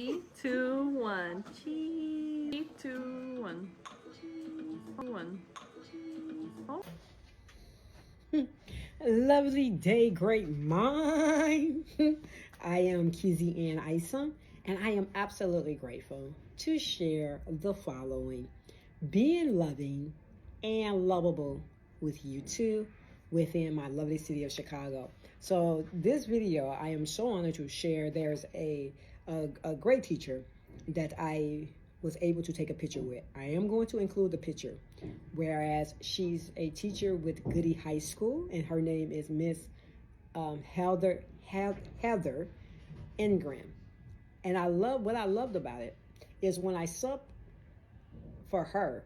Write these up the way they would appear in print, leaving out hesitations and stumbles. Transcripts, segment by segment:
2, 1. Cheese. 2, 1. One. Oh. Lovely day, great mind. I am Kizzy Ann Isom, and I am absolutely grateful to share the following: being loving and lovable with you too within my lovely city of Chicago. So this video, I am so honored to share. There's a great teacher that I was able to take a picture with. I am going to include the picture, whereas she's a teacher with Goody High School, and her name is Miss Heather Ingram. And what I loved about it is when I subbed for her,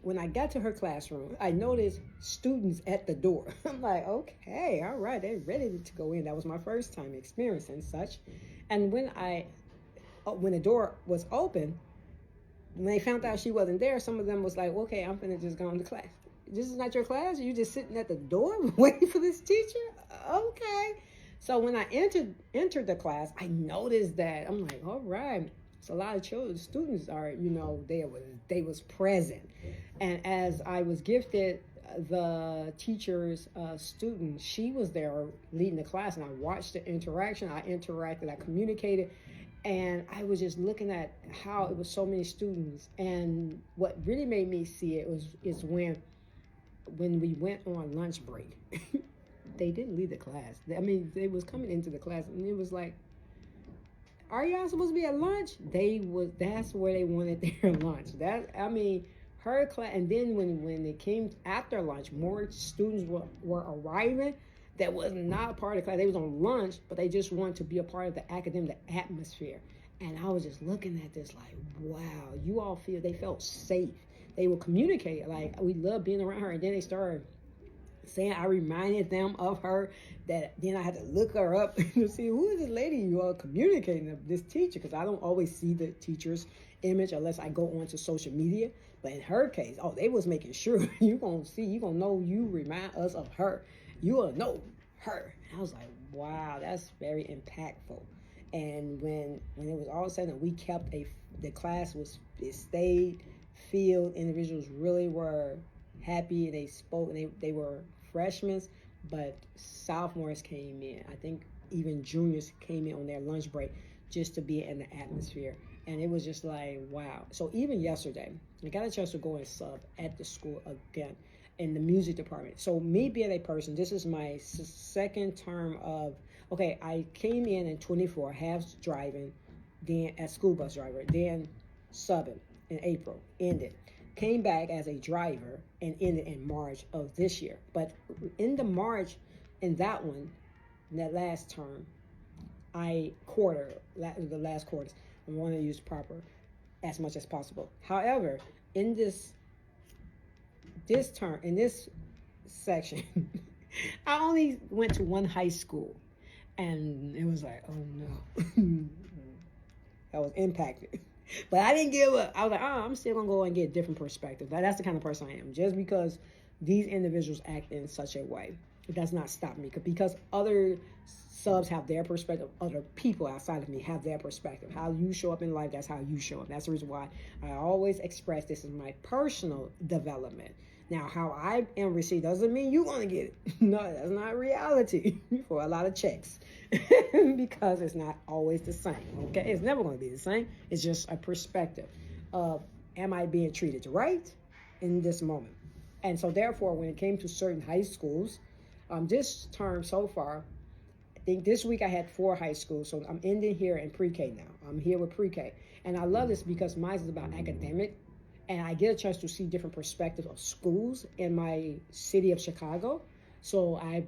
when I got to her classroom, I noticed students at the door. I'm like, okay, all right, they're ready to go in. That was my first time experiencing such. And when the door was open, when they found out she wasn't there, some of them was like, okay, I'm finna just go into class. This is not your class? You just sitting at the door waiting for this teacher? Okay. So when I entered the class, I noticed that. I'm like, all right. So a lot of children, students are, they was present. And as I was gifted the teacher's student, she was there leading the class, and I watched the interaction. I interacted, I communicated, and I was just looking at how it was so many students. And what really made me see it is when we went on lunch break. They didn't leave the class. I mean, they was coming into the class, and it was like, are y'all supposed to be at lunch? That's where they wanted their lunch. Her class. And then when it came after lunch, more students were arriving that was not a part of the class. They was on lunch, but they just wanted to be a part of the academic atmosphere. And I was just looking at this like, wow, they felt safe. They were communicating like, we love being around her. And then they started saying, I reminded them of her, that then I had to look her up to see, who is this lady you are communicating of, this teacher, because I don't always see the teacher's image unless I go onto social media. But in her case, they was making sure you gonna know, you remind us of her, you will know her. And I was like, wow, that's very impactful. And when it was all said and we kept the class it stayed filled. Individuals really were happy. They spoke, and they were freshmen, but sophomores came in. I think even juniors came in on their lunch break just to be in the atmosphere. And it was just like, wow. So even yesterday, I got a chance to go and sub at the school again in the music department. So me being a person, this is my second term of, I came in 24, half driving, then as school bus driver, then subbing in April, ended. Came back as a driver and ended in March of this year. But in that last term, the last quarters, I want to use proper as much as possible. However, in this term, in this section, I only went to one high school, and it was like, oh no, I was impacted. But I didn't give up. I was like, I'm still going to go and get a different perspective. That's the kind of person I am. Just because these individuals act in such a way, it does not stop me. Because other subs have their perspective. Other people outside of me have their perspective. How you show up in life, that's how you show up. That's the reason why I always express this is my personal development. Now, how I am received doesn't mean you're going to get it. No, that's not reality for a lot of checks. Because it's not always the same, okay? It's never going to be the same. It's just a perspective of, am I being treated right in this moment? And so therefore, when it came to certain high schools, this term so far, I think this week I had 4 high schools. So I'm ending here in pre-K now. I'm here with pre-K. And I love this because mine is about academic. And I get a chance to see different perspectives of schools in my city of Chicago. So I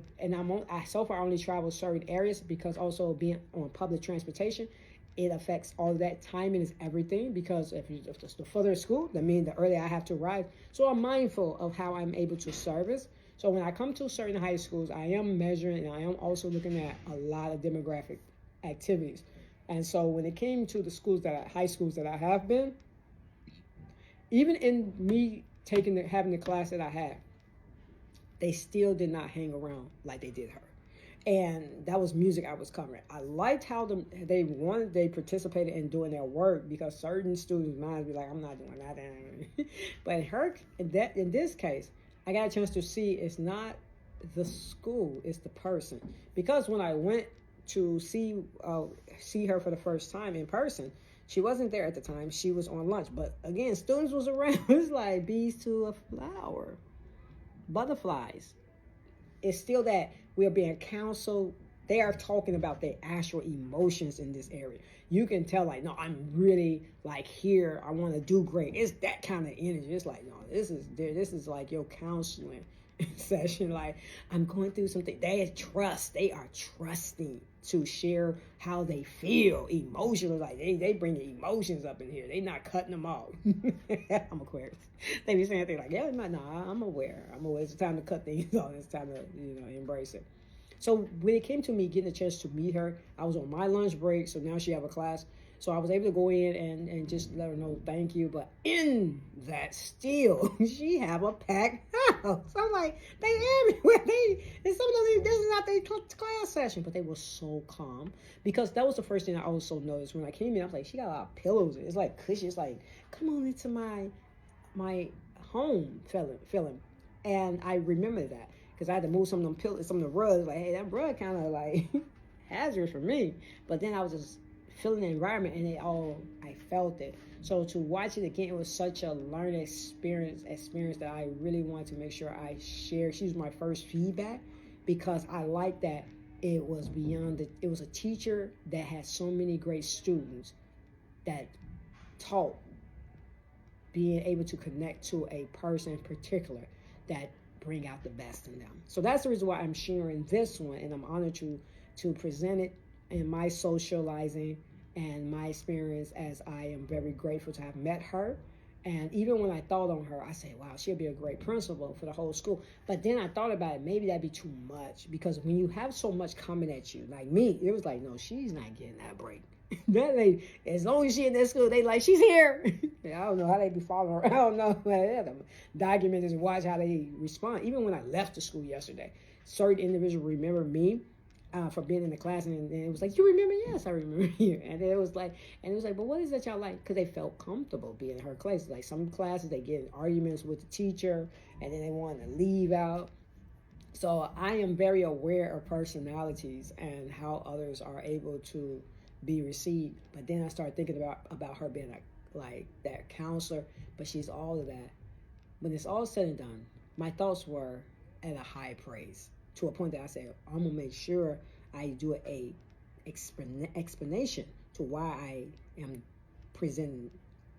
so far only travel certain areas, because also being on public transportation, it affects all of that. Timing is everything, because if it's the further school, that means the earlier I have to arrive. So I'm mindful of how I'm able to service. So when I come to certain high schools, I am measuring, and I am also looking at a lot of demographic activities. And so when it came to the high schools that I have been, even in me having the class that I had, they still did not hang around like they did her. And that was music I was covering. I liked how they participated in doing their work, because certain students' minds be like, I'm not doing that. But in this case, I got a chance to see it's not the school, it's the person. Because when I went to see her for the first time in person, she wasn't there at the time. She was on lunch. But again, students was around. It's like bees to a flower, butterflies. It's still that we're being counseled. They are talking about their actual emotions in this area. You can tell, like, no, I'm really like here. I want to do great. It's that kind of energy. It's like, no, this is like your counseling session. Like, I'm going through something. They are trusting to share how they feel emotionally. Like they bring the emotions up in here. They not cutting them off. I'm Aquarius. They be saying things like, yeah, no, I'm aware. It's time to cut things off. It's time to embrace it. So when it came to me getting a chance to meet her, I was on my lunch break. So now she have a class. So I was able to go in and just let her know thank you. But in that still, she have a packed house. I'm like, they everywhere. And some of them, this is not their class session. But they were so calm. Because that was the first thing I also noticed. When I came in, I was like, she got a lot of pillows. It's like cushy. It's like, come on into my home feeling. And I remember that. Because I had to move some of them pillows, some of the rugs. Like, hey, that rug kind of like hazardous for me. But then I was just feeling the environment, and I felt it. So to watch it again, it was such a learning experience that I really wanted to make sure I shared. She was my first feedback, because I like that it was it was a teacher that had so many great students that taught, being able to connect to a person in particular that bring out the best in them. So that's the reason why I'm sharing this one, and I'm honored to present it in my socializing and my experience, as I am very grateful to have met her. And even when I thought on her, I said, wow, she'll be a great principal for the whole school. But then I thought about it, maybe that'd be too much, because when you have so much coming at you, like me, it was like, no, she's not getting that break. That lady, as long as she in that school, they like, she's here. I don't know how they be following her. I don't know. They have to document this and watch how they respond. Even when I left the school yesterday, certain individuals remember me for being in the class, and it was like, you remember? Yes, I remember you. And it was like, but what is that y'all like? Because they felt comfortable being in her class. Like some classes, they get in arguments with the teacher, and then they want to leave out. So I am very aware of personalities and how others are able to be received. But then I started thinking about her being like that counselor, but she's all of that. When it's all said and done, my thoughts were at a high praise, to a point that I said, I'm gonna make sure I do a explanation to why I am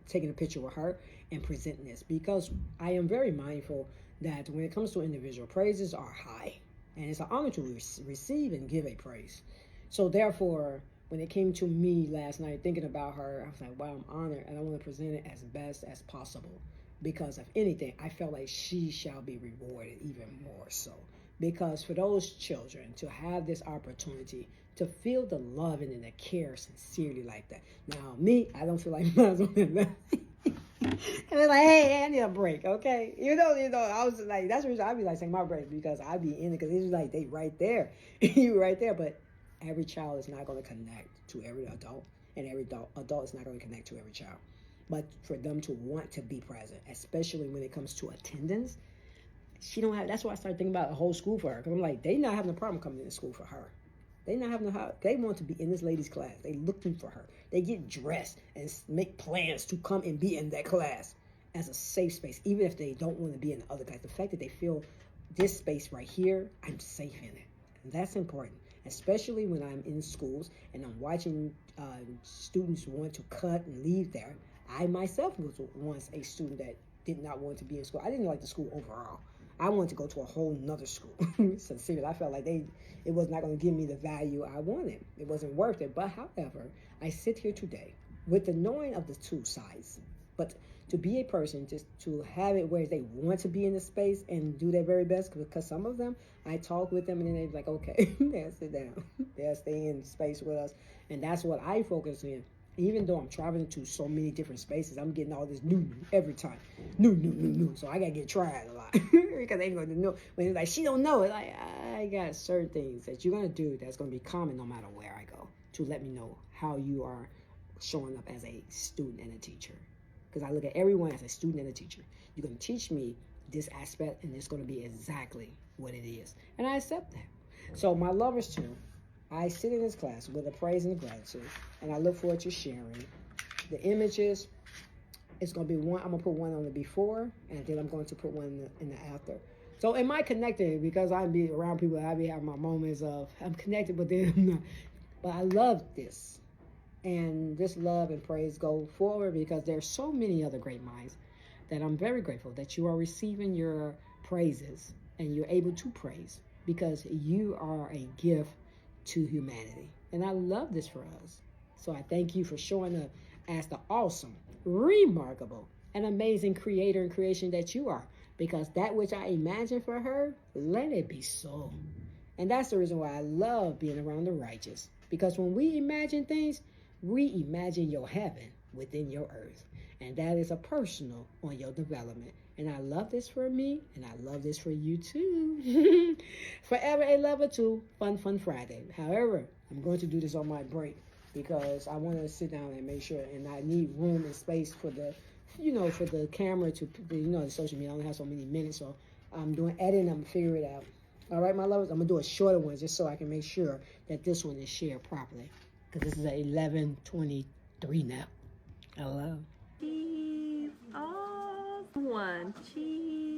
taking a picture with her and presenting this, because I am very mindful that when it comes to individual, praises are high, and it's an honor to receive and give a praise. So therefore, when it came to me last night thinking about her, I was like, wow, I'm honored, and I want to present it as best as possible, because if anything, I felt like she shall be rewarded even more so. Because for those children to have this opportunity to feel the love and the care sincerely like that. Now, me, I don't feel like mine's on that level. And they're like, hey, I need a break, okay? You know, I was like, that's the reason I'd be like saying my break, because I'd be in it, because it's like they right there. You right there, but every child is not going to connect to every adult, and every adult is not going to connect to every child. But for them to want to be present, especially when it comes to attendance, she don't have. That's why I started thinking about a whole school for her. Because I'm like, they not having a problem coming into school for her. They not having they want to be in this lady's class. They looking for her. They get dressed and make plans to come and be in that class as a safe space, even if they don't want to be in the other class. The fact that they feel this space right here, I'm safe in it. And that's important, especially when I'm in schools and I'm watching students want to cut and leave there. I myself was once a student that did not want to be in school. I didn't like the school overall. I wanted to go to a whole nother school. Sincerely, I felt like it was not going to give me the value I wanted. It wasn't worth it. But however, I sit here today with the knowing of the two sides. But to be a person, just to have it where they want to be in the space and do their very best, because some of them, I talk with them and then they're like, okay, they'll sit down. They'll stay in space with us. And that's what I focus in. Even though I'm traveling to so many different spaces, I'm getting all this new every time. New. So I gotta get tried a lot. Because they ain't gonna know. When it's like, she don't know it, like, I got certain things that you're gonna do that's gonna be common no matter where I go, to let me know how you are showing up as a student and a teacher. Because I look at everyone as a student and a teacher. You're gonna teach me this aspect, and it's gonna be exactly what it is. And I accept that. So my lovers too, I sit in this class with a praise and a gratitude, and I look forward to sharing the images. It's going to be one, I'm going to put one on the before, and then I'm going to put one in the after. So am I connected? Because I be around people, I be having my moments of, I'm connected with them. But I love this. And this love and praise go forward because there's so many other great minds that I'm very grateful that you are receiving your praises and you're able to praise because you are a gift to humanity. And I love this for us. So I thank you for showing up as the awesome, remarkable, and amazing creator and creation that you are. Because that which I imagine for her, let it be so. And that's the reason why I love being around the righteous. Because when we imagine things, we imagine your heaven within your earth. And that is a personal on your development. And I love this for me, and I love this for you too. Forever a lover too. Fun Friday. However, I'm going to do this on my break because I want to sit down and make sure, and I need room and space for the, for the camera to, the social media. I only have so many minutes, so I'm doing editing. I'm figuring it out. All right, my lovers, I'm going to do a shorter one just so I can make sure that this one is shared properly because this is at 11:23 now. Hello. Cheese off. One. Cheese.